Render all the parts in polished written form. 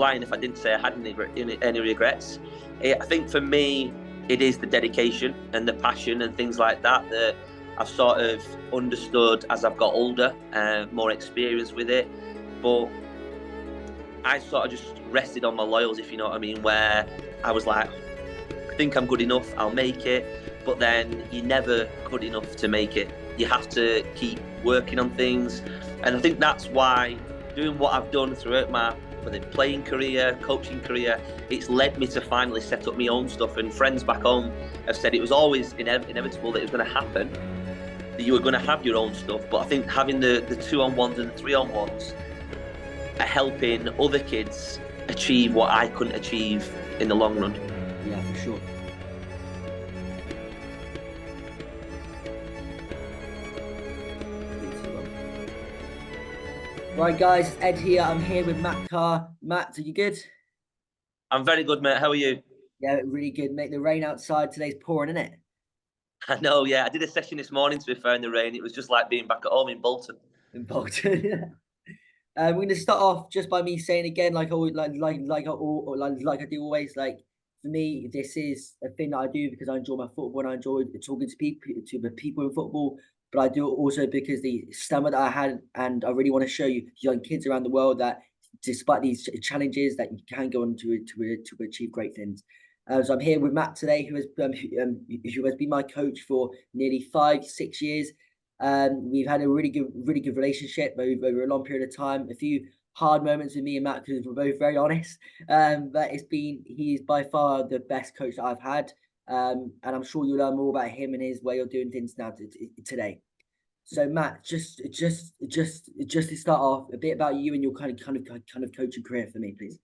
lying if I didn't say I had any regrets. I think for me, it is the dedication and the passion and things like that that I've sort of understood as I've got older and more experience with it. But I sort of just rested on my laurels, if you know what I mean, where I was like, I think I'm good enough, I'll make it. But then you're never good enough to make it. You have to keep working on things. And I think that's why doing what I've done throughout my playing career, coaching career, it's led me to finally set up my own stuff. And friends back home have said it was always inevitable that it was going to happen, that you were going to have your own stuff. But I think having the 2-on-1s and the 3-on-1s are helping other kids achieve what I couldn't achieve in the long run. Yeah, for sure. Right, guys, it's Ed here. I'm here with Matt Carr. Matt, are you good? I'm very good, mate. How are you? Yeah, really good, mate. The rain outside today's pouring, isn't it? I know, yeah. I did a session this morning, to be fair, in the rain. It was just like being back at home in Bolton. In Bolton, yeah. We're going to start off just by me saying again, like I do always, like, for me, this is a thing that I do because I enjoy my football and I enjoy talking to the people in football. But I do it also because the stamina that I had, and I really want to show you young kids around the world that despite these challenges, that you can go on to achieve great things. So I'm here with Matt today, who has been my coach for nearly 5-6 years. We've had a really good relationship over a long period of time. A few hard moments with me and Matt because we're both very honest. But he is by far the best coach that I've had. And I'm sure you'll learn more about him and his way of doing things now today. So Matt, just to start off, a bit about you and your kind of coaching career for me, please.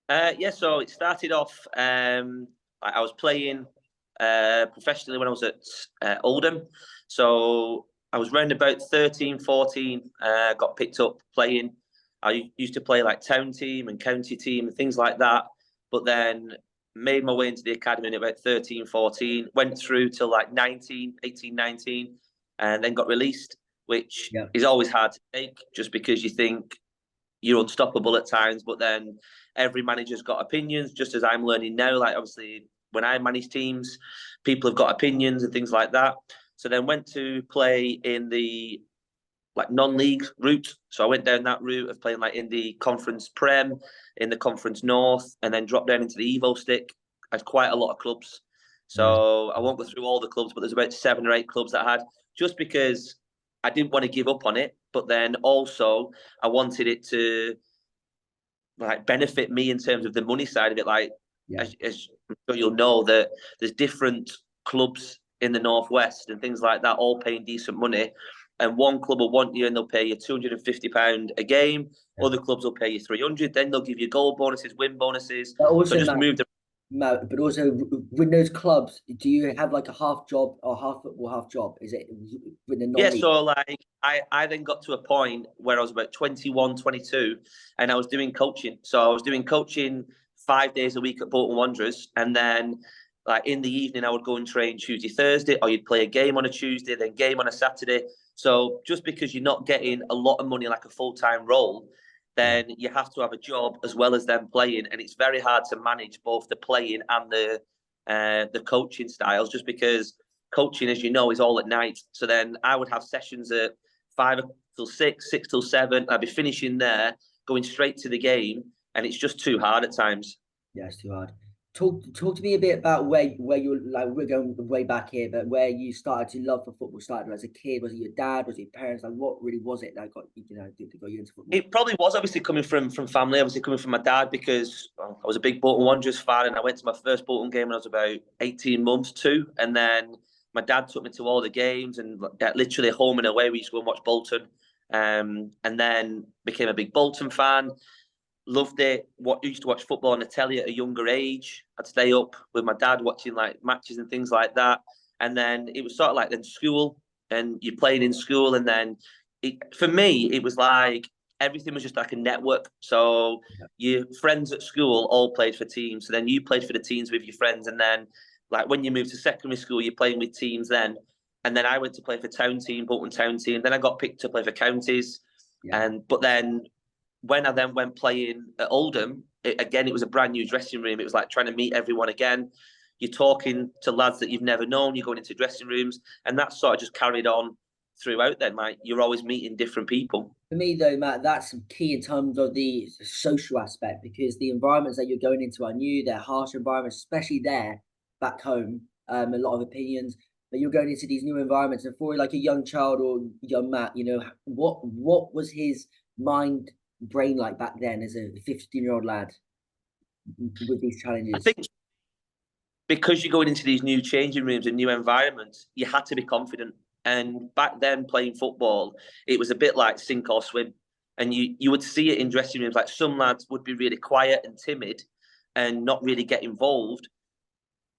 Yeah, so it started off. I was playing professionally when I was at Oldham. So I was around about 13, 14. Got picked up playing. I used to play like town team and county team and things like that. But then made my way into the academy at about 13, 14. Went through till like 18, 19, and then got released, which is always hard to take just because you think you're unstoppable at times. But then every manager's got opinions, just as I'm learning now. Like, obviously, when I manage teams, people have got opinions and things like that. So then went to play in the non-league route. So I went down that route of playing like in the Conference Prem, in the Conference North, and then dropped down into the Evo stick. I had quite a lot of clubs. So I won't go through all the clubs, but there's about 7 or 8 clubs that I had, just because I didn't want to give up on it. But then also I wanted it to like benefit me in terms of the money side of it. Like, as I'm sure you'll know, that there's different clubs in the Northwest and things like that, all paying decent money. And one club will want you and they'll pay you £250 a game. Yeah. Other clubs will pay you £300. Then they'll give you goal bonuses, win bonuses. But also, so just moved. Matt, but also with those clubs, do you have like a half job or half football, half job? Is it with the non-league? Yeah, so like I then got to a point where I was about 21, 22, and I was doing coaching. So I was doing coaching 5 days a week at Bolton Wanderers, and then like in the evening I would go and train Tuesday, Thursday, or you'd play a game on a Tuesday, then game on a Saturday. So just because you're not getting a lot of money like a full-time role, then you have to have a job as well as them playing, and it's very hard to manage both the playing and the coaching styles, just because coaching, as you know, is all at night. So then I would have sessions at 5 till 6, 6 till 7. I'd be finishing there, going straight to the game, and it's just too hard at times. Yeah, it's too hard. Talk to me a bit about where you like. We're going way back here, but where you started to love for football. Started as a kid. Was it your dad? Was it your parents? Like, what really was it that got you into football? It probably was obviously coming from family. Obviously coming from my dad, because I was a big Bolton Wanderers fan, and I went to my first Bolton game when I was about 18 months too. And then my dad took me to all the games, and literally home and away we used to go and watch Bolton. And then became a big Bolton fan. Loved it. Used to watch football on the telly at a younger age. I'd stay up with my dad watching like matches and things like that. And then it was sort of like then school, and you're playing in school. And then for me, it was like everything was just like a network. So your friends at school all played for teams. So then you played for the teams with your friends. And then like when you moved to secondary school, you're playing with teams then. And then I went to play for town team, Bolton town team. Then I got picked to play for counties. But then when I then went playing at Oldham, it was a brand new dressing room. It was like trying to meet everyone again. You're talking to lads that you've never known. You're going into dressing rooms, and that sort of just carried on throughout. Then, like, you're always meeting different people. For me, though, Matt, that's key in terms of the social aspect, because the environments that you're going into are new. They're harsh environments, especially there back home. A lot of opinions, but you're going into these new environments. And for like a young child or young Matt, what was his brain like back then as a 15-year-old lad with these I challenges? think because you're going into these new changing rooms and new environments, you had to be confident. And back then, playing football, it was a bit like sink or swim. And you would see it in dressing rooms. Like, some lads would be really quiet and timid and not really get involved.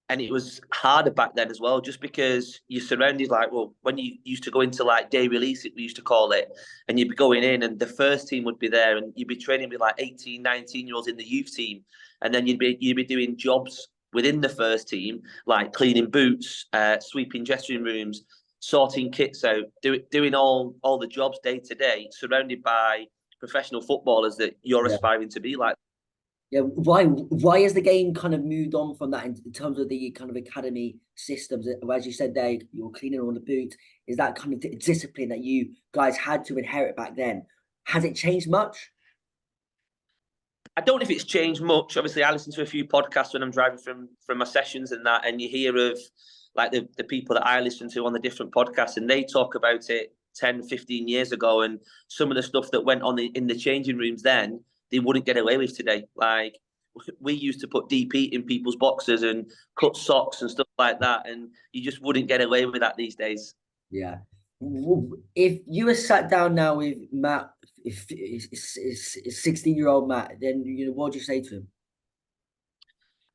And it was harder back then as well, just because you're surrounded, like, well, when you used to go into like day release, we used to call it, and you'd be going in and the first team would be there, and you'd be training with like 18, 19-year-olds in the youth team. And then you'd be doing jobs within the first team, like cleaning boots, sweeping dressing rooms, sorting kits out, doing all the jobs day to day, surrounded by professional footballers that you're aspiring to be like. Yeah, why has the game kind of moved on from that in terms of the kind of academy systems? As you said there, you're cleaning all the boots. Is that kind of discipline that you guys had to inherit back then? Has it changed much? I don't know if it's changed much. Obviously, I listen to a few podcasts when I'm driving from my sessions and that, and you hear of like the people that I listen to on the different podcasts, and they talk about it 10, 15 years ago, and some of the stuff that went on in the changing rooms then, they wouldn't get away with today. Like, we used to put DP in people's boxes and cut socks and stuff like that, and you just wouldn't get away with that these days. Yeah. If you were sat down now with Matt, if 16-year-old Matt, then what would you say to him?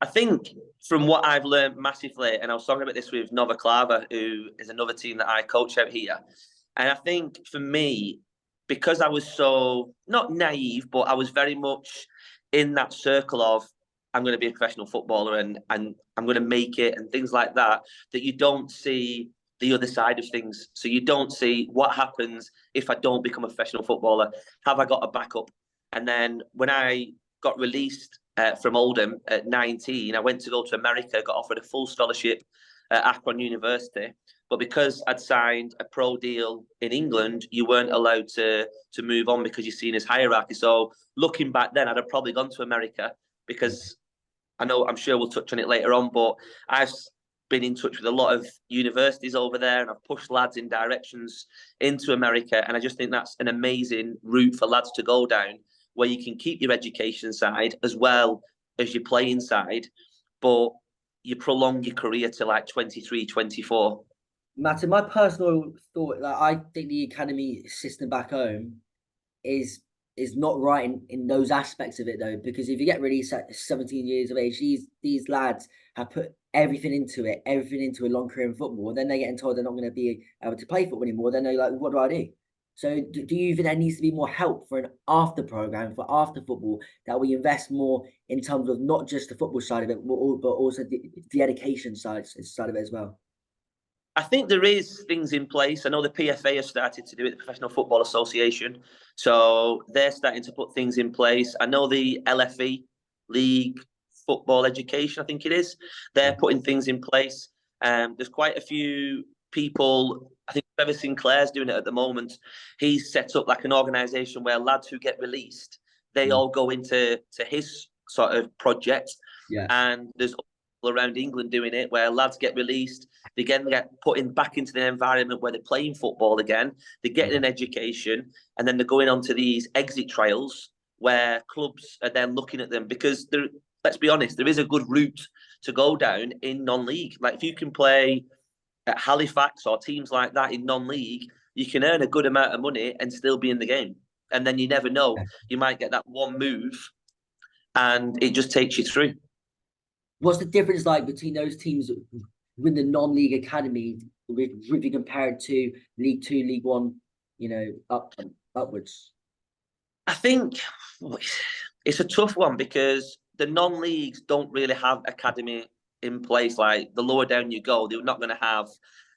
I think from what I've learned massively, and I was talking about this with Nova Clava, who is another team that I coach out here. And I think for me, because I was so not naive, but I was very much in that circle of, I'm going to be a professional footballer and I'm going to make it and things like that, that you don't see the other side of things. So you don't see what happens if I don't become a professional footballer. Have I got a backup? And then when I got released from Oldham at 19, I went to go to America, got offered a full scholarship at Akron University. But because I'd signed a pro deal in England, you weren't allowed to move on because you're seen as hierarchy. So looking back then, I'd have probably gone to America, because I'm sure we'll touch on it later on, but I've been in touch with a lot of universities over there, and I've pushed lads in directions into America. And I just think that's an amazing route for lads to go down, where you can keep your education side as well as your playing side, but you prolong your career to like 23, 24. Matt, in my personal thought, like, I think the academy system back home is not right in those aspects of it, though, because if you get released at 17 years of age, these lads have put everything into a long career in football, and then they're getting told they're not going to be able to play football anymore. Then they're like, what do I do? So do you think there needs to be more help for an after program for after football, that we invest more in terms of not just the football side of it, but also the education side of it as well? I think there is things in place. I know the PFA has started to do it, the Professional Football Association. So they're starting to put things in place. I know the LFE, League Football Education, I think it is. They're putting things in place. There's quite a few people. I think Trevor Sinclair's doing it at the moment. He's set up like an organisation where lads who get released, they all go into his sort of project. Yeah. And there's around England doing it, where lads get released, they get put back into the environment where they're playing football again, they're getting an education, and then they're going on to these exit trials where clubs are then looking at them, because let's be honest, there is a good route to go down in non-league. Like, if you can play at Halifax or teams like that in non-league, you can earn a good amount of money and still be in the game. And then you never know, you might get that one move and it just takes you through. What's the difference like between those teams with the non-league academy, if you compare it to League Two, League One, upwards? I think it's a tough one, because the non-leagues don't really have academy in place. Like, the lower down you go, they're not going to have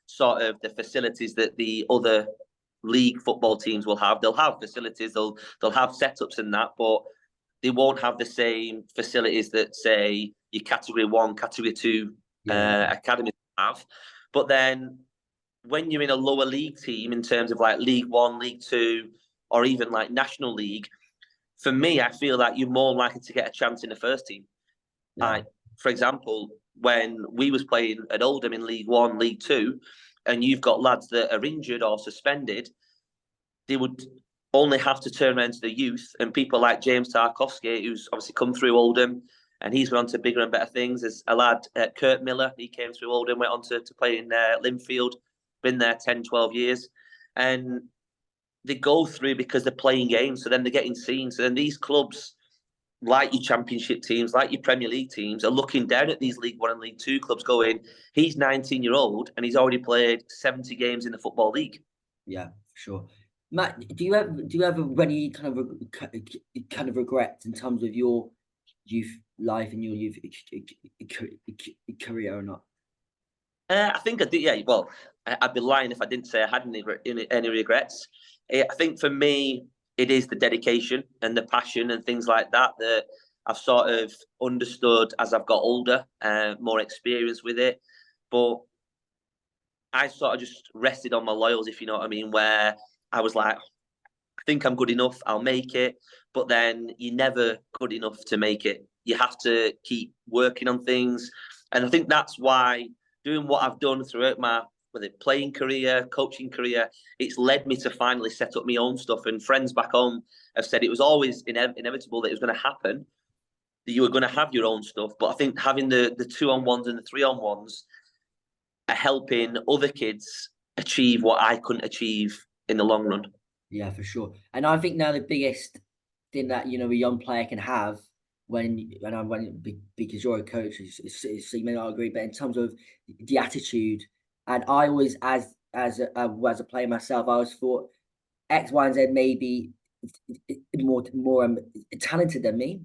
sort of the facilities that the other league football teams will have. They'll have facilities, they'll have setups and that, but they won't have the same facilities that, say, your Category 1, Category 2 academies have. But then when you're in a lower league team, in terms of like League 1, League 2, or even like National League, for me, I feel like you're more likely to get a chance in the first team. Like, for example, when we was playing at Oldham in League 1, League 2, and you've got lads that are injured or suspended, they would only have to turn around to the youth, and people like James Tarkowski, who's obviously come through Oldham, and he's gone on to bigger and better things. There's a lad, Kurt Miller, he came through Oldham, went on to play in Linfield, been there 10, 12 years. And they go through because they're playing games, so then they're getting seen. So then these clubs, like your Championship teams, like your Premier League teams, are looking down at these League 1 and League 2 clubs going, he's 19-year-old and he's already played 70 games in the Football League. Yeah, for sure. Matt, do you have any kind of regrets in terms of your youth life and your youth career or not? I think I did. Yeah, well, I'd be lying if I didn't say I had any regrets. I think for me, it is the dedication and the passion and things like that that I've sort of understood as I've got older, more experience with it. But I sort of just rested on my laurels, if you know what I mean, where I was like, I think I'm good enough, I'll make it. But then you're never good enough to make it. You have to keep working on things. And I think that's why doing what I've done throughout my playing career, coaching career, it's led me to finally set up my own stuff. And friends back home have said it was always inevitable that it was going to happen, that you were going to have your own stuff. But I think having the 2-on-1s and the 3-on-1s are helping other kids achieve what I couldn't achieve in the long run. Yeah, for sure. And I think now the biggest thing that, you know, a young player can have because you're a coach, so you may not agree, but in terms of the attitude, and I always, as a player myself, I always thought X, Y, and Z may be more talented than me,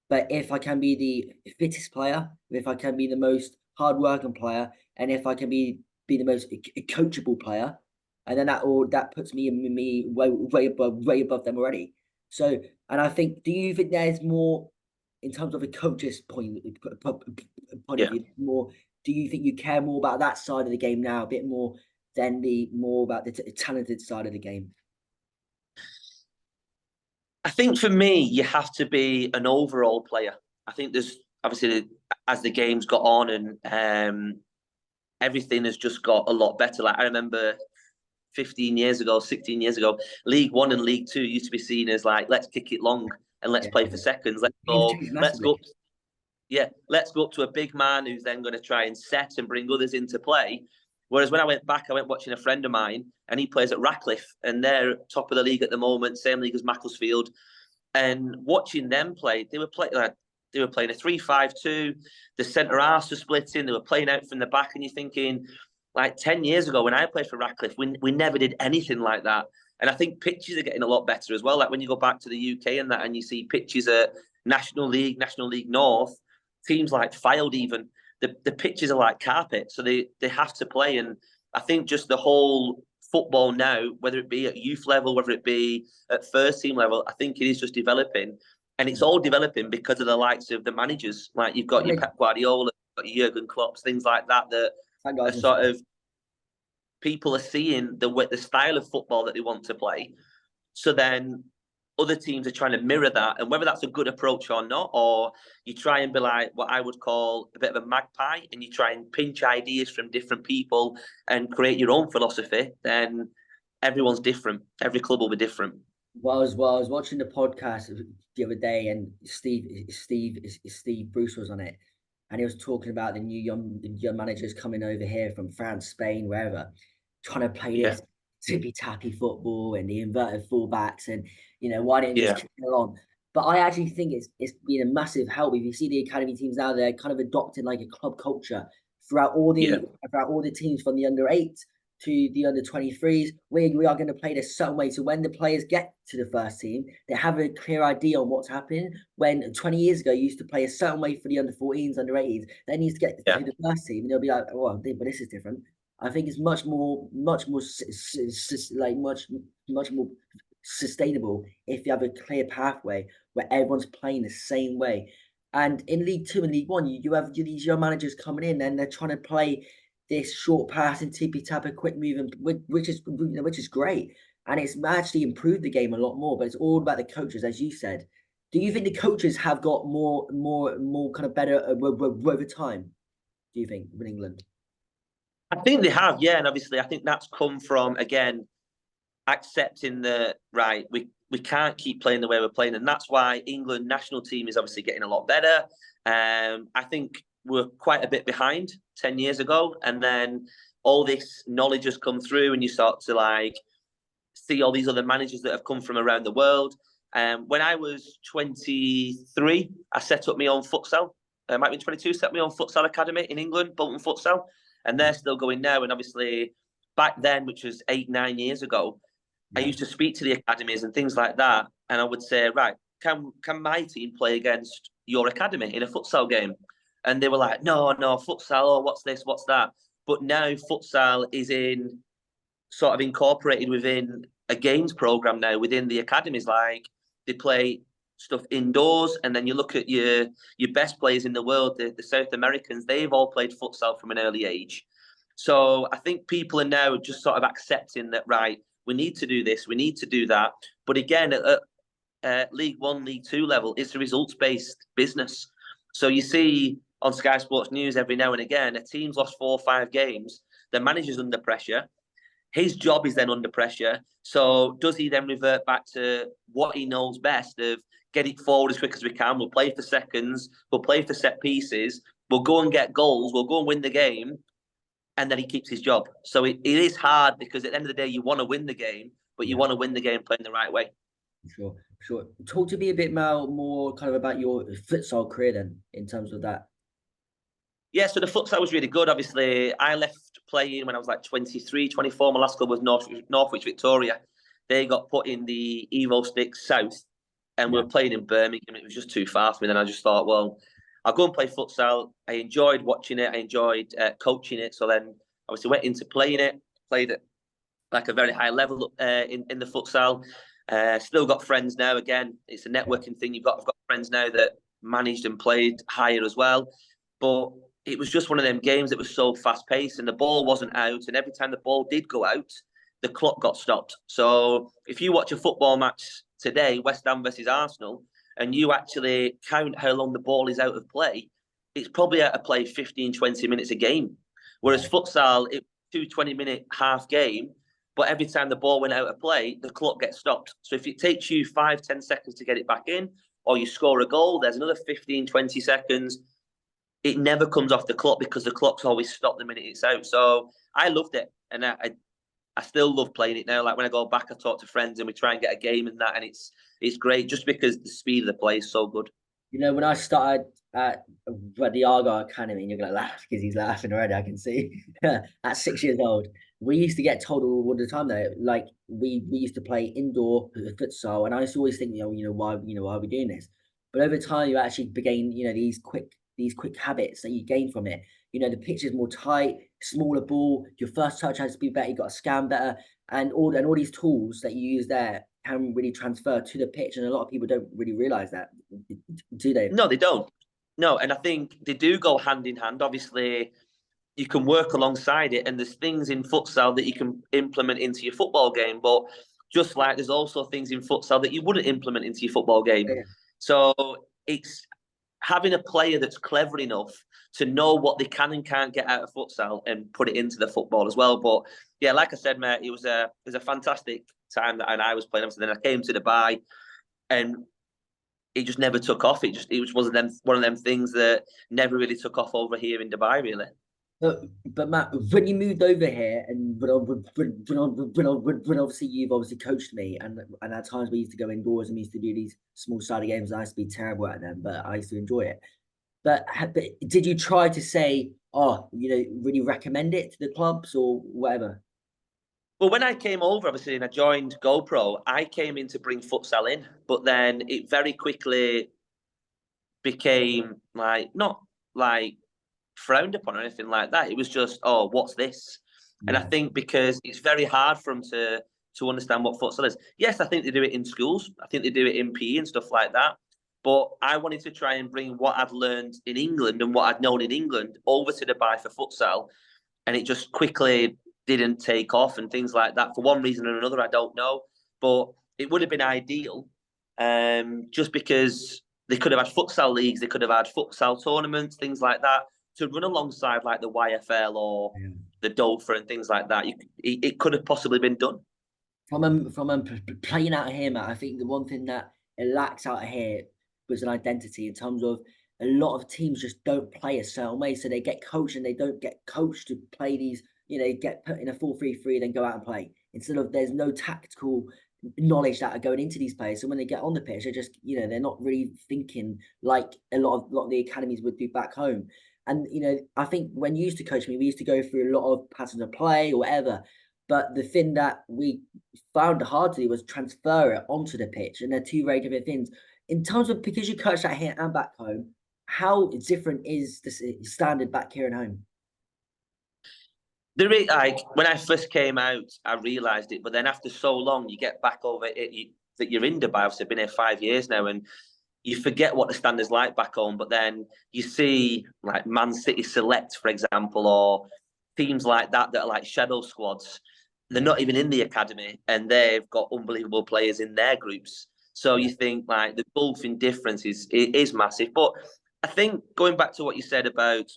but if I can be the fittest player, if I can be the most hardworking player, and if I can be the most coachable player, and then that puts me way above them already. So, and I think, do you think there's more in terms of a coach's point of view? More, do you think you care more about that side of the game now, a bit more than more about the talented side of the game? I think for me, you have to be an overall player. I think there's obviously, as the game's got on and everything has just got a lot better. Like I remember 15 years ago, 16 years ago, League 1 and League 2 used to be seen as like, let's kick it long and let's play for seconds. Let's go up to a big man who's then going to try and set and bring others into play. Whereas when I went back, I went watching a friend of mine, and he plays at Ratcliffe, and they're top of the league at the moment, same league as Macclesfield. And watching them play, they were playing a 3-5-2. The centre halves were splitting. They were playing out from the back, and you're thinking, like 10 years ago when I played for Ratcliffe, we never did anything like that. And I think pitches are getting a lot better as well. Like when you go back to the UK and that, and you see pitches at National League North, teams like Fylde even, the pitches are like carpet, so they have to play. And I think just the whole football now, whether it be at youth level, whether it be at first team level, I think it is just developing. And it's all developing because of the likes of the managers. Like you've got your Pep Guardiola, you've got your Jurgen Klopps, things like that, that are sort of people are seeing the style of football that they want to play. So then other teams are trying to mirror that, and whether that's a good approach or not, or you try and be like what I would call a bit of a magpie, and you try and pinch ideas from different people and create your own philosophy, then everyone's different. Every club will be different. Well, I was watching the podcast the other day, and Steve Bruce was on it, and he was talking about the young managers coming over here from France, Spain, wherever, trying to play this tippy-tappy football and the inverted fullbacks, and why didn't you just kick it along? But I actually think it's been a massive help. If you see the academy teams now, they're kind of adopting like a club culture throughout all the teams from the under-8 to the under-23s. We are going to play this certain way. So when the players get to the first team, they have a clear idea on what's happening. When 20 years ago, you used to play a certain way for the under-14s, under-18s, then you used to get to the first team, and they'll be like, "Oh, but this is different." I think it's much more like much more sustainable if you have a clear pathway where everyone's playing the same way. And in League Two and League One, you have these young managers coming in and they're trying to play this short pass and tippy tapper, quick move, and which is great. And it's actually improved the game a lot more. But it's all about the coaches, as you said. Do you think the coaches have got more kind of better over time? Do you think in England? I think they have, yeah, and obviously I think that's come from, again, accepting that, right, we can't keep playing the way we're playing, and that's why England national team is obviously getting a lot better. I think we're quite a bit behind 10 years ago, and then all this knowledge has come through, and you start to like see all these other managers that have come from around the world. When I was 23, I set up my own futsal. I might be 22, set my own futsal academy in England, Bolton Futsal, and they're still going now. And obviously, back then, which was 8, 9 years ago, I used to speak to the academies and things like that, and I would say, right, can my team play against your academy in a futsal game? And they were like, no, futsal, oh, what's this, what's that? But now futsal is in sort of incorporated within a games program now within the academies. Like they play stuff indoors, and then you look at your best players in the world, the South Americans, they've all played futsal from an early age. So I think people are now just sort of accepting that, right, we need to do this, we need to do that. But again, at League One, League Two level, it's a results-based business. So you see on Sky Sports News every now and again, a team's lost 4 or 5 games, the manager's under pressure, his job is then under pressure. So does he then revert back to what he knows best of get it forward as quick as we can, we'll play for seconds, we'll play for set pieces, we'll go and get goals, we'll go and win the game, and then he keeps his job. So it is hard because at the end of the day, you want to win the game, but you want to win the game playing the right way. Sure. Talk to me a bit more kind of about your futsal career then, in terms of that. Yeah, so the futsal was really good. Obviously, I left playing when I was like 23, 24. My last club was Northwich Victoria. They got put in the Evo Sticks South, and we were playing in Birmingham. It was just too far for me. Then I just thought, well, I'll go and play futsal. I enjoyed watching it. I enjoyed coaching it. So then obviously went into playing it, played at like a very high level in the futsal. Still got friends now. Again, it's a networking thing. I've got friends now that managed and played higher as well. But it was just one of them games that was so fast paced, and the ball wasn't out. And every time the ball did go out, the clock got stopped. So if you watch a football match today, West Ham versus Arsenal, and you actually count how long the ball is out of play, it's probably out of play 15, 20 minutes a game. Whereas futsal, it's 2 20-minute half game, but every time the ball went out of play, the clock gets stopped. So if it takes you 5, 10 seconds to get it back in, or you score a goal, there's another 15, 20 seconds. It never comes off the clock because the clock's always stopped the minute it's out. So I loved it, and I still love playing it now. Like when I go back, I talk to friends and we try and get a game and that, and it's great just because the speed of the play is so good. You know, when I started at the Argyle Academy, and you're gonna laugh because he's laughing already, I can see. At 6 years old, we used to get told all the time that like we used to play indoor futsal, and I used to always think, why are we doing this? But over time, you actually begin, these quick habits that you gain from it. The pitch is more tight, smaller ball. Your first touch has to be better. You got to scan better, and all these tools that you use there can really transfer to the pitch. And a lot of people don't really realize that, do they? No, they don't. No, and I think they do go hand in hand. Obviously, you can work alongside it, and there's things in futsal that you can implement into your football game. But just like there's also things in futsal that you wouldn't implement into your football game. Yeah. So it's having a player that's clever enough to know what they can and can't get out of futsal and put it into the football as well. But yeah, like I said, mate, it was a fantastic time that I was playing. So then I came to Dubai, and it just never took off. It was one of them things that never really took off over here in Dubai, really. But Matt, when you moved over here, and when obviously you've obviously coached me, and at times we used to go indoors and we used to do these small sided games. I used to be terrible at them, but I used to enjoy it. But did you try to say, really recommend it to the clubs or whatever? Well, when I came over, obviously, and I joined GoPro, I came in to bring futsal in, but then it very quickly became not like frowned upon or anything like that. It was just, oh, what's this? And I think because it's very hard for them to understand what futsal is. Yes, I think they do it in schools. I think they do it in PE and stuff like that. But I wanted to try and bring what I'd learned in England and what I'd known in England over to Dubai for futsal. And it just quickly didn't take off and things like that. For one reason or another, I don't know. But it would have been ideal just because they could have had futsal leagues, they could have had futsal tournaments, things like that, to run alongside like the YFL or the DOFA and things like that. It could have possibly been done. From playing out here, Matt, I think the one thing that it lacks out here was an identity in terms of a lot of teams just don't play a certain way. So they get coached and they don't get coached to play these, get put in a 4-3-3, then go out and play. Instead of there's no tactical knowledge that are going into these players. So when they get on the pitch, they're just, they're not really thinking like a lot of the academies would do back home. And, I think when you used to coach me, we used to go through a lot of patterns of play or whatever. But the thing that we found hard to do was transfer it onto the pitch. And they're two very different things. In terms of, because you coach that here and back home, how different is the standard back here and home? There is, like, when I first came out, I realised it. But then after so long, you get back over it, that you're in Dubai. I've been here 5 years now. And you forget what the standard's like back home. But then you see, like, Man City Select, for example, or teams like that are like shadow squads. They're not even in the academy, and they've got unbelievable players in their groups. So you think like the golfing difference is massive. But I think going back to what you said about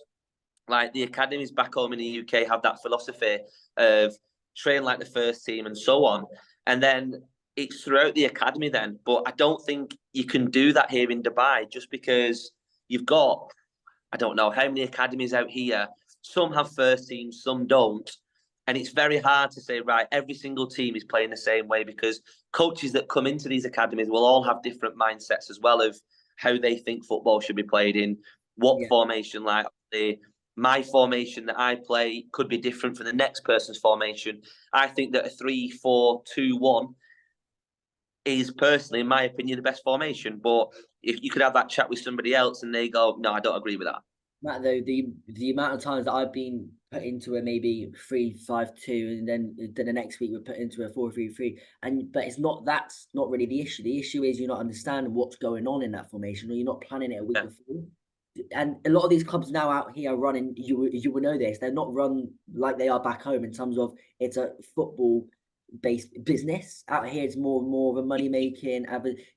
like the academies back home in the UK have that philosophy of train like the first team and so on. And then it's throughout the academy then. But I don't think you can do that here in Dubai just because you've got, I don't know how many academies out here. Some have first teams, some don't. And it's very hard to say, right, every single team is playing the same way because coaches that come into these academies will all have different mindsets as well of how they think football should be played in, what formation. Like my formation that I play could be different from the next person's formation. I think that a 3-4-2-1 is personally, in my opinion, the best formation. But if you could have that chat with somebody else and they go, no, I don't agree with that. Matt, though, the amount of times that I've been put into a maybe 3-5-2, and then the next week we're put into a 4-3-3, but that's not really the issue. The issue is you're not understanding what's going on in that formation, or you're not planning it a week before. And a lot of these clubs now out here are running. You will know this. They're not run like they are back home in terms of it's a football-based business. Out here, it's more of a money making.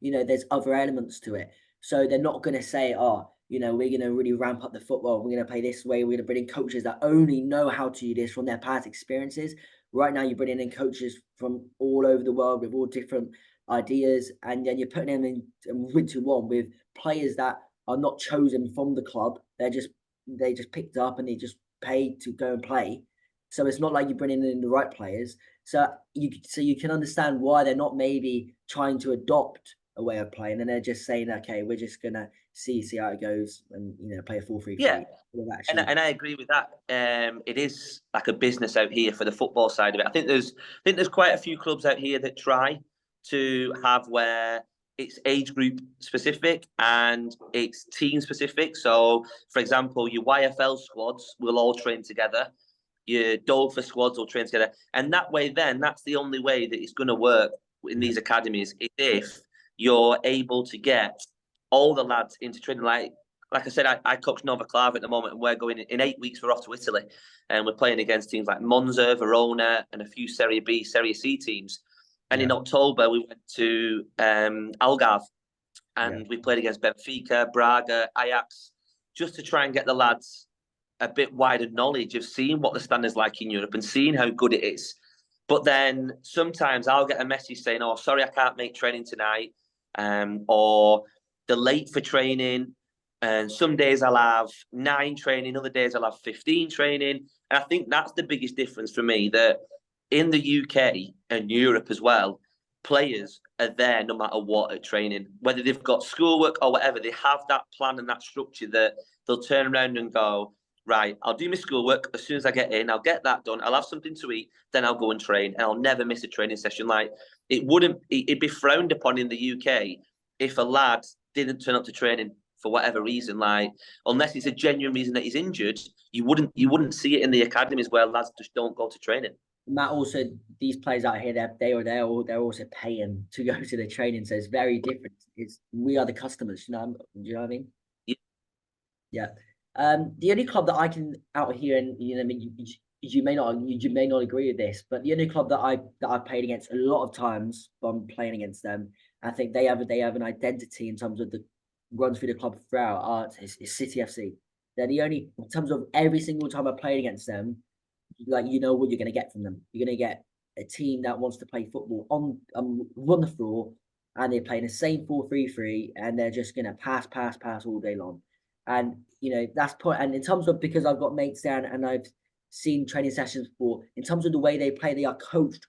There's other elements to it. So they're not going to say, we're going to really ramp up the football. We're going to play this way. We're going to bring in coaches that only know how to do this from their past experiences. Right now, you're bringing in coaches from all over the world with all different ideas. And then you're putting them into one with players that are not chosen from the club. They just picked up and they just paid to go and play. So it's not like you're bringing in the right players. So you can understand why they're not maybe trying to adopt a way of playing, and they're just saying, okay, we're just gonna see how it goes, and play a 4-3-3. Yeah, and I agree with that. It is like a business out here for the football side of it. I think there's quite a few clubs out here that try to have where it's age group specific and it's team specific. So, for example, your YFL squads will all train together. Your DOFA squads will train together, and that way, then that's the only way that it's going to work in these academies. If you're able to get all the lads into training. Like I said, I coach Nova Clava at the moment, and we're going in 8 weeks. We're off to Italy, and we're playing against teams like Monza, Verona, and a few Serie B, Serie C teams. And in October, we went to Algarve, and we played against Benfica, Braga, Ajax, just to try and get the lads a bit wider knowledge of seeing what the standard's like in Europe and seeing how good it is. But then sometimes I'll get a message saying, "Oh, sorry, I can't make training tonight." Or they're late for training, and some days I'll have 9 training, other days I'll have 15 training. And I think that's the biggest difference for me, that in the UK and Europe as well, players are there no matter what at training. Whether they've got schoolwork or whatever, they have that plan and that structure that they'll turn around and go, right, I'll do my schoolwork as soon as I get in, I'll get that done, I'll have something to eat, then I'll go and train, and I'll never miss a training session. Like, it'd be frowned upon in the UK if a lad didn't turn up to training for whatever reason. Like, unless it's a genuine reason that he's injured, you wouldn't see it in the academies where lads just don't go to training. Matt, also these players out here, they're also paying to go to the training, so it's very different. We are the customers, do you know what I mean? Yeah. Yeah. The only club that I can out here, and I mean, you may not agree with this, but the only club that I played against a lot of times from playing against them, I think they have an identity in terms of the runs through the club throughout. Is City FC. They're the only, in terms of every single time I played against them, like, you know what you're going to get from them. You're going to get a team that wants to play football on run the floor, and they're playing the same 4-3-3, and they're just going to pass all day long. And that's point. And in terms of, because I've got mates down and I've seen training sessions before, in terms of the way they play, they are coached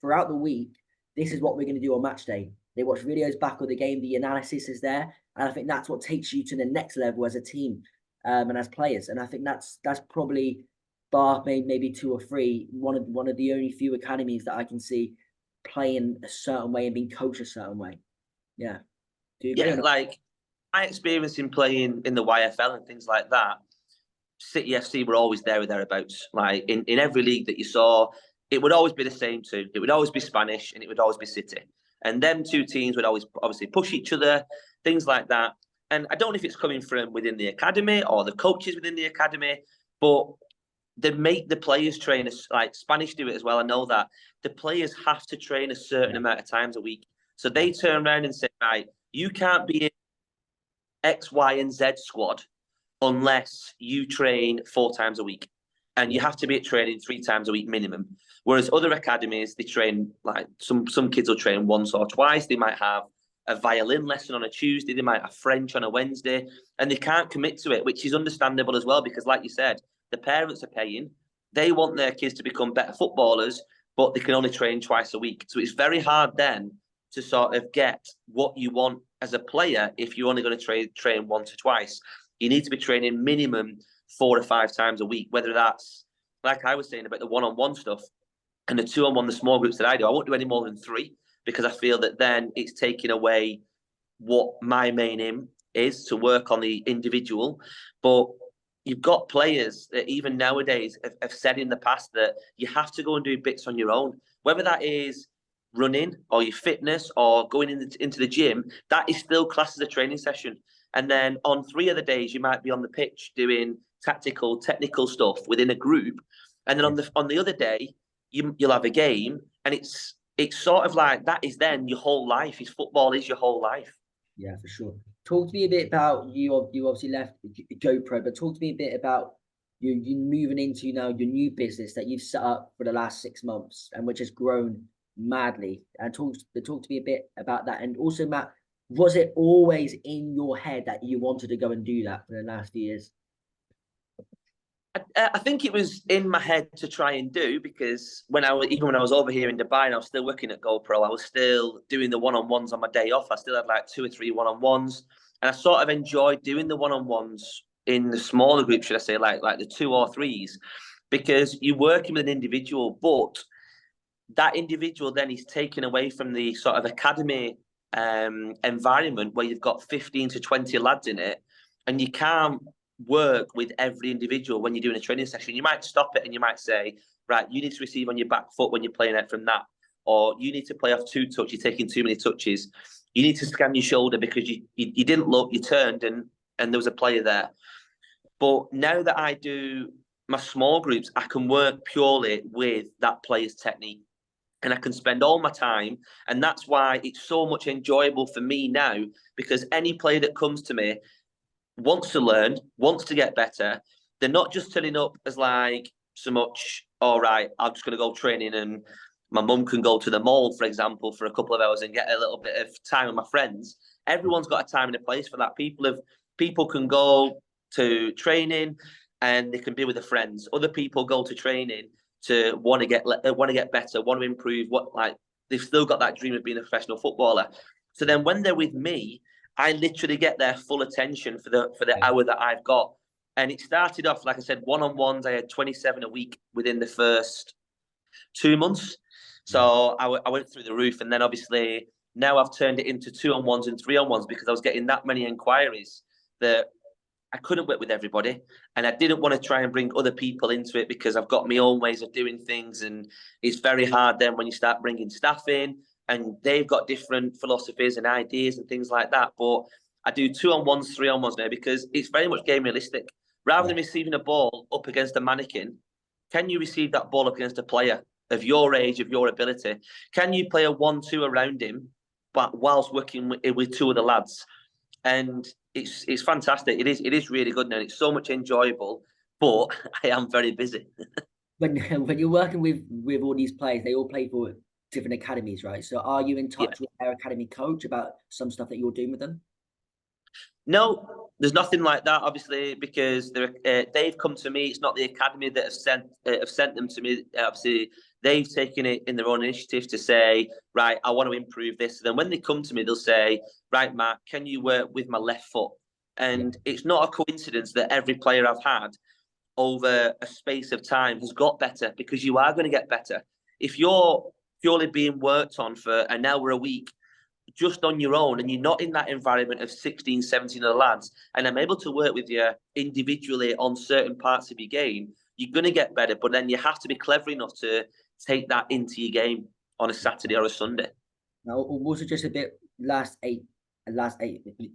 throughout the week. This is what we're going to do on match day. They watch videos back of the game. The analysis is there, and I think that's what takes you to the next level as a team, and as players. And I think that's probably, bar maybe 2 or 3, one of the only few academies that I can see playing a certain way and being coached a certain way. Yeah. Do you agree? Yeah, like my experience in playing in the YFL and things like that, City FC were always there or thereabouts. Like in every league that you saw, it would always be the same two. It would always be Spanish and it would always be City. And them two teams would always obviously push each other, things like that. And I don't know if it's coming from within the academy or the coaches within the academy, but they make the players train, like Spanish do it as well. I know that the players have to train a certain amount of times a week. So they turn around and say, right, you can't be in X, Y, and Z squad unless you train 4 times a week. And you have to be at training 3 times a week minimum. Whereas other academies, they train, like some kids will train once or twice. They might have a violin lesson on a Tuesday. They might have French on a Wednesday. And they can't commit to it, which is understandable as well, because like you said, the parents are paying. They want their kids to become better footballers, but they can only train twice a week. So it's very hard then to sort of get what you want as a player if you're only going to train once or twice. You need to be training minimum 4 or 5 times a week, whether that's, like I was saying about the one-on-one stuff and the 2-on-1, the small groups that I do. I won't do any more than 3 because I feel that then it's taking away what my main aim is, to work on the individual. But you've got players that even nowadays have said in the past that you have to go and do bits on your own, whether that is running or your fitness or going into the gym. That is still classed as a training session. And then on 3 other days, you might be on the pitch doing tactical, technical stuff within a group. And then on the other day, you'll have a game, and it's sort of like that is then your whole life. Football is your whole life. Yeah, for sure. Talk to me a bit about you obviously left GoPro, but talk to me a bit about you moving into now your new business that you've set up for the last 6 months and which has grown madly. And talk to me a bit about that. And also, Matt, was it always in your head that you wanted to go and do that for the last few years? I think it was in my head to try and do, because even when I was over here in Dubai and I was still working at GoPro, I was still doing the one-on-ones on my day off. I still had like 2 or 3 one-on-ones, and I sort of enjoyed doing the one-on-ones in the smaller group, should I say, like the 2 or 3s, because you're working with an individual, but that individual then is taken away from the sort of academy environment where you've got 15 to 20 lads in it, and you can't work with every individual when you're doing a training session. You might stop it and you might say, right, you need to receive on your back foot when you're playing out from that, or you need to play off 2 touch, you're taking too many touches. You need to scan your shoulder because you didn't look, you turned and there was a player there. But now that I do my small groups, I can work purely with that player's technique, and I can spend all my time. And that's why it's so much enjoyable for me now, because any player that comes to me wants to learn, wants to get better. They're not just turning up as like so much, all right, I'm just going to go training and my mum can go to the mall, for example, for a couple of hours and get a little bit of time with my friends. Everyone's got a time and a place for that. People can go to training and they can be with their friends. Other people go to training to want to get better, want to improve. They've still got that dream of being a professional footballer. So then when they're with me, I literally get their full attention for the hour that I've got. And it started off, like I said, one-on-ones. I had 27 a week within the first 2 months. So I went through the roof. And then obviously now I've turned it into 2-on-1s and 3-on-1s because I was getting that many inquiries. that I couldn't work with everybody, and I didn't want to try and bring other people into it because I've got my own ways of doing things, and it's very hard then when you start bringing staff in and they've got different philosophies and ideas and things like that. But I do 2-on-1s, 3-on-1s now because it's very much game realistic. Rather than receiving a ball up against a mannequin, can you receive that ball up against a player of your age, of your ability? Can you play a 1-2 around him, but whilst working with two of the lads? And it's fantastic. It is really good now. It's so much enjoyable, but I am very busy. When you're working with all these players, they all play for different academies, right? So are you in touch with their academy coach about some stuff that you're doing with them? No, there's nothing like that, obviously, because they've come to me. It's not the academy that have sent them to me. Obviously, they've taken it in their own initiative to say, right, I want to improve this. And then when they come to me, they'll say, right, Matt, can you work with my left foot? And it's not a coincidence that every player I've had over a space of time has got better, because you are going to get better. If you're purely being worked on for an hour a week, just on your own, and you're not in that environment of 16, 17 other lads, and I'm able to work with you individually on certain parts of your game, you're going to get better. But then you have to be clever enough to take that into your game on a Saturday or a Sunday. Now, also just a bit last eight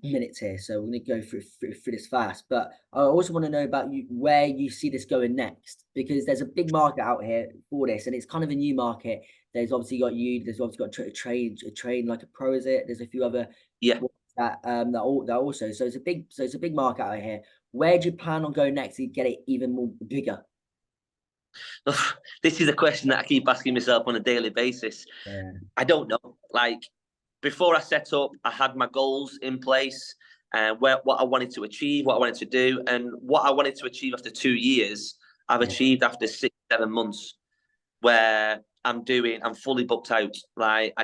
minutes here, so we're going to go through this fast. But I also want to know about you, where you see this going next, because there's a big market out here for this, and it's kind of a new market. There's obviously got you. There's obviously got a train like a pro, is it? There's a few other that also. So it's a big market out here. Where do you plan on going next to get it even more bigger? This is a question that I keep asking myself on a daily basis. Yeah. I don't know. Like, before I set up, I had my goals in place, and what I wanted to achieve, what I wanted to do, and what I wanted to achieve after 2 years, I've achieved after 6, 7 months, where I'm fully booked out. Like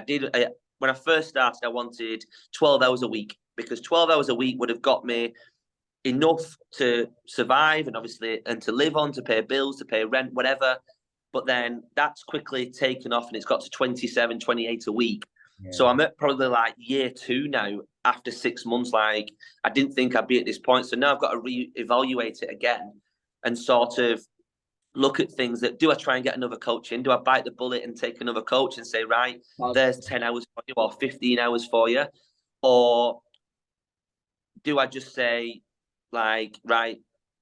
when I first started, I wanted 12 hours a week, because 12 hours a week would have got me enough to survive and obviously and to live on, to pay bills, to pay rent, whatever. But then that's quickly taken off and it's got to 27, 28 a week. Yeah. So I'm at probably like year 2 now after 6 months. Like, I didn't think I'd be at this point. So now I've got to reevaluate it again and sort of look at things that, do I try and get another coach in? Do I bite the bullet and take another coach and say, right, there's 10 hours for you or 15 hours for you? Or do I just say, like, right,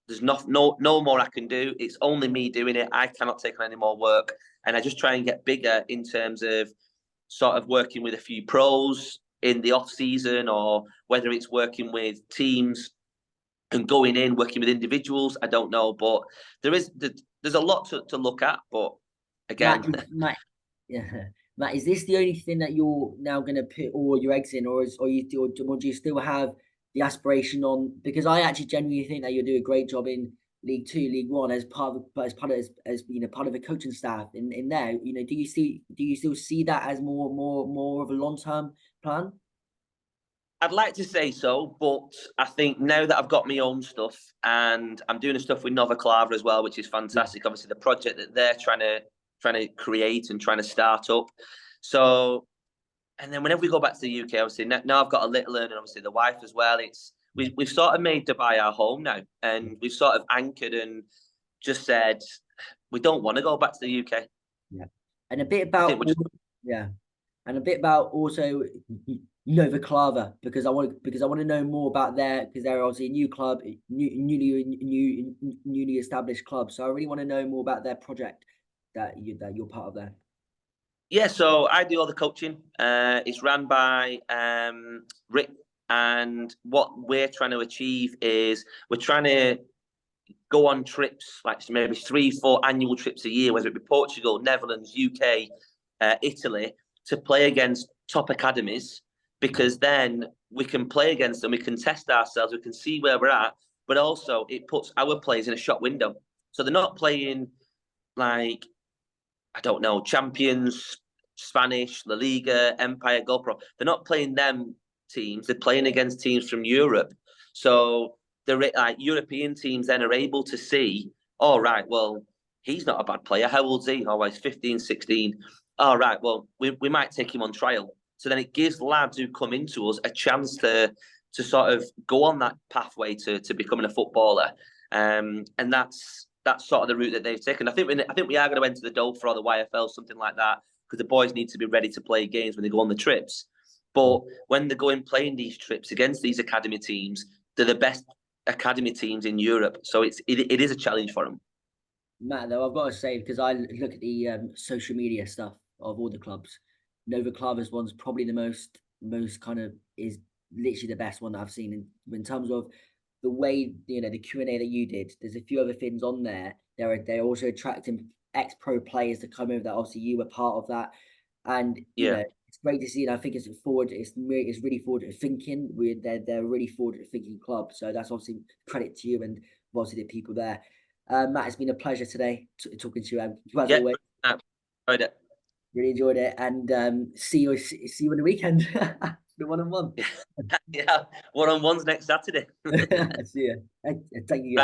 there's no more I can do. It's only me doing it. I cannot take on any more work. And I just try and get bigger in terms of sort of working with a few pros in the off season, or whether it's working with teams and going in, working with individuals. I don't know, but there's a lot to look at. But again, Matt, is this the only thing that you're now going to put all your eggs in, or do you still have the aspiration on? Because I actually genuinely think that you'll do a great job in League 2, League 1 as part of a coaching staff in there. You know, do you still see that as more of a long-term plan? I'd like to say so, but I think now that I've got my own stuff and I'm doing stuff with Nova Clava as well, which is fantastic. Yeah. Obviously, the project that they're trying to create and trying to start up. So, and then whenever we go back to the UK, obviously now I've got a little one, and obviously the wife as well. We've sort of made Dubai our home now, and we've sort of anchored and just said we don't want to go back to the UK. Yeah, and a bit about and a bit about also Nova Clava, because I want to know more about because they're obviously a new club, newly established club. So I really want to know more about their project that you're part of there. Yeah, so I do all the coaching. It's run by Rick, and what we're trying to achieve is we're trying to go on trips, like maybe 3-4 annual trips a year, whether it be Portugal, Netherlands, UK, Italy, to play against top academies, because then we can play against them, we can test ourselves, we can see where we're at, but also it puts our players in a shop window. So they're not playing like, I don't know, Champions, Spanish, La Liga, Empire, GOPRO. They're not playing them teams. They're playing against teams from Europe. So the European teams then are able to see, all right, well, he's not a bad player. How old's he? Oh, he's 15, 16. All right, well, we might take him on trial. So then it gives lads who come into us a chance to to sort of go on that pathway to becoming a footballer. And that's sort of the route that they've taken. I think we are going to enter the GOPRO or the YFL, something like that, because the boys need to be ready to play games when they go on the trips. But when they're going playing these trips against these academy teams, they're the best academy teams in Europe. So it is a challenge for them. Matt, though, I've got to say, because I look at the social media stuff of all the clubs, Nova Clava's one's probably the most kind of is literally the best one that I've seen in terms of the way, you know, the Q&A that you did. There's a few other things on there. They're also attracting ex-pro players to come over. That obviously you were part of that, and you know, it's great to see. And I think it's forward. It's really forward thinking. They're a really forward thinking club. So that's obviously credit to you and obviously the people there. Matt, it's been a pleasure today talking to you. As always, enjoyed it. Really enjoyed it, and see you on the weekend. The one-on-one. Yeah, one-on-one's next Saturday. See you. Thank you.